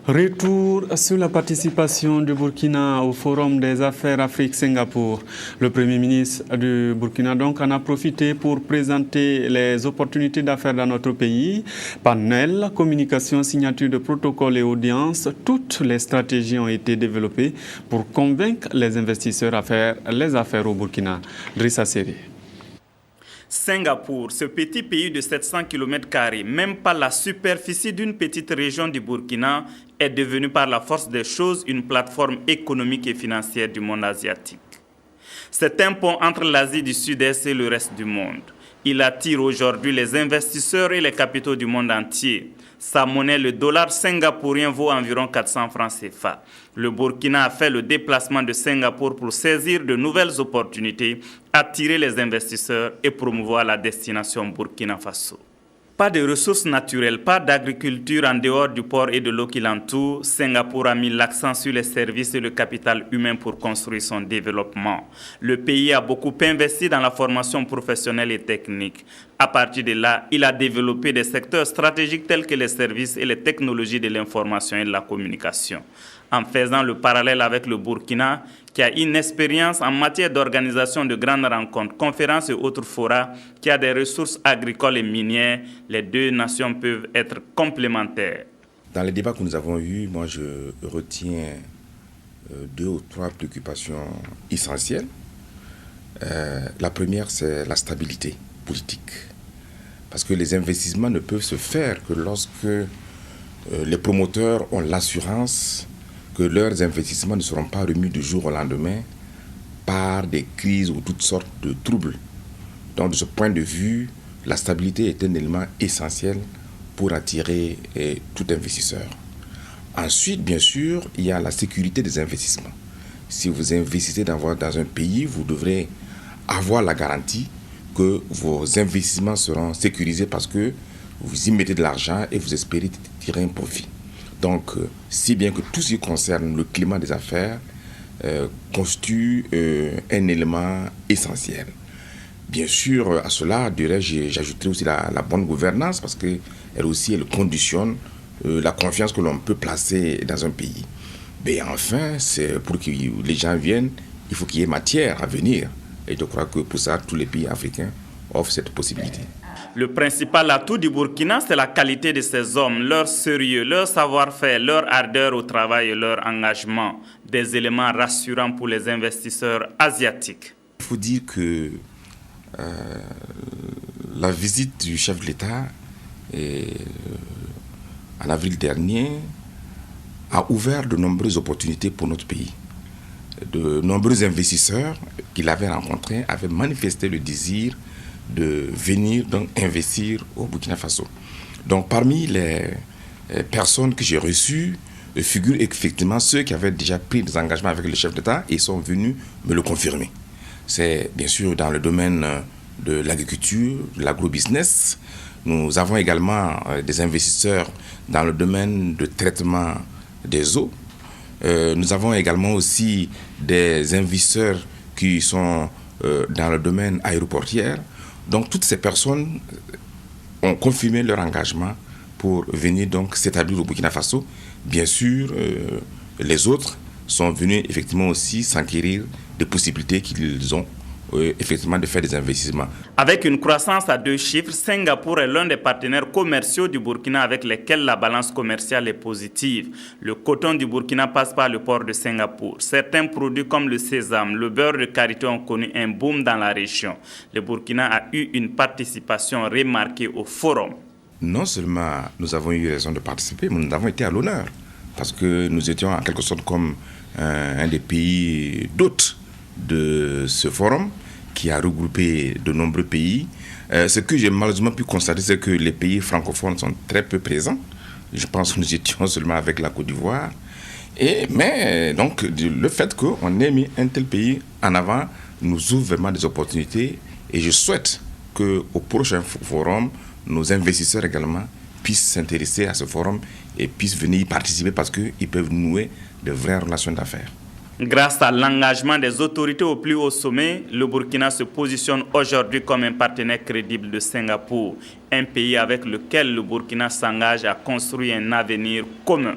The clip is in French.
Retour sur la participation du Burkina au Forum des affaires Afrique-Singapour. Le Premier ministre du Burkina donc en a profité pour présenter les opportunités d'affaires dans notre pays. Panel, communication, signature de protocoles et audiences, toutes les stratégies ont été développées pour convaincre les investisseurs à faire les affaires au Burkina. Drissa Seri. Singapour, ce petit pays de 700 km², même pas la superficie d'une petite région du Burkina, est devenu par la force des choses une plateforme économique et financière du monde asiatique. C'est un pont entre l'Asie du Sud-Est et le reste du monde. Il attire aujourd'hui les investisseurs et les capitaux du monde entier. Sa monnaie, le dollar singapourien, vaut environ 400 francs CFA. Le Burkina a fait le déplacement de Singapour pour saisir de nouvelles opportunités, attirer les investisseurs et promouvoir la destination Burkina Faso. Pas de ressources naturelles, pas d'agriculture en dehors du port et de l'eau qui l'entoure, Singapour a mis l'accent sur les services et le capital humain pour construire son développement. Le pays a beaucoup investi dans la formation professionnelle et technique. À partir de là, il a développé des secteurs stratégiques tels que les services et les technologies de l'information et de la communication. En faisant le parallèle avec le Burkina, qui a une expérience en matière d'organisation de grandes rencontres, conférences et autres forats, qui a des ressources agricoles et minières, les deux nations peuvent être complémentaires. Dans les débats que nous avons eus, moi je retiens 2 ou 3 préoccupations essentielles. La première, c'est la stabilité politique. Parce que les investissements ne peuvent se faire que lorsque les promoteurs ont l'assurance que leurs investissements ne seront pas remis du jour au lendemain par des crises ou toutes sortes de troubles. Donc de ce point de vue, la stabilité est un élément essentiel pour attirer tout investisseur. Ensuite, bien sûr, il y a la sécurité des investissements. Si vous investissez dans un pays, vous devrez avoir la garantie que vos investissements seront sécurisés parce que vous y mettez de l'argent et vous espérez tirer un profit. Donc, si bien que tout ce qui concerne le climat des affaires constitue un élément essentiel. Bien sûr, à cela, j'ajouterai aussi la bonne gouvernance parce qu'elle aussi, elle conditionne la confiance que l'on peut placer dans un pays. Mais enfin, c'est pour que les gens viennent, il faut qu'il y ait matière à venir. Et je crois que pour ça, tous les pays africains offrent cette possibilité. Le principal atout du Burkina, c'est la qualité de ses hommes, leur sérieux, leur savoir-faire, leur ardeur au travail et leur engagement. Des éléments rassurants pour les investisseurs asiatiques. Il faut dire que la visite du chef de l'État en avril dernier a ouvert de nombreuses opportunités pour notre pays. De nombreux investisseurs qu'il avait rencontrés avaient manifesté le désir de venir donc investir au Burkina Faso. Donc parmi les personnes que j'ai reçues figurent effectivement ceux qui avaient déjà pris des engagements avec le chef d'État et sont venus me le confirmer. C'est bien sûr dans le domaine de l'agriculture, de l'agrobusiness. Nous avons également des investisseurs dans le domaine de traitement des eaux. Nous avons également aussi des investisseurs qui sont dans le domaine aéroportuaire. Donc toutes ces personnes ont confirmé leur engagement pour venir donc s'établir au Burkina Faso. Bien sûr, les autres sont venus effectivement aussi s'enquérir des possibilités qu'ils ont effectivement de faire des investissements. Avec une croissance à 2 chiffres, Singapour est l'un des partenaires commerciaux du Burkina avec lesquels la balance commerciale est positive. Le coton du Burkina passe par le port de Singapour. Certains produits comme le sésame, le beurre de karité ont connu un boom dans la région. Le Burkina a eu une participation remarquée au forum. Non seulement nous avons eu raison de participer, mais nous avons été à l'honneur parce que nous étions en quelque sorte comme un des pays d'hôtes de ce forum qui a regroupé de nombreux pays. Ce que j'ai malheureusement pu constater, c'est que les pays francophones sont très peu présents. Je pense que nous étions seulement avec la Côte d'Ivoire. Mais donc, le fait qu'on ait mis un tel pays en avant nous ouvre vraiment des opportunités. Et je souhaite qu'au prochain forum, nos investisseurs également puissent s'intéresser à ce forum et puissent venir y participer parce qu'ils peuvent nouer de vraies relations d'affaires. Grâce à l'engagement des autorités au plus haut sommet, le Burkina se positionne aujourd'hui comme un partenaire crédible de Singapour, un pays avec lequel le Burkina s'engage à construire un avenir commun.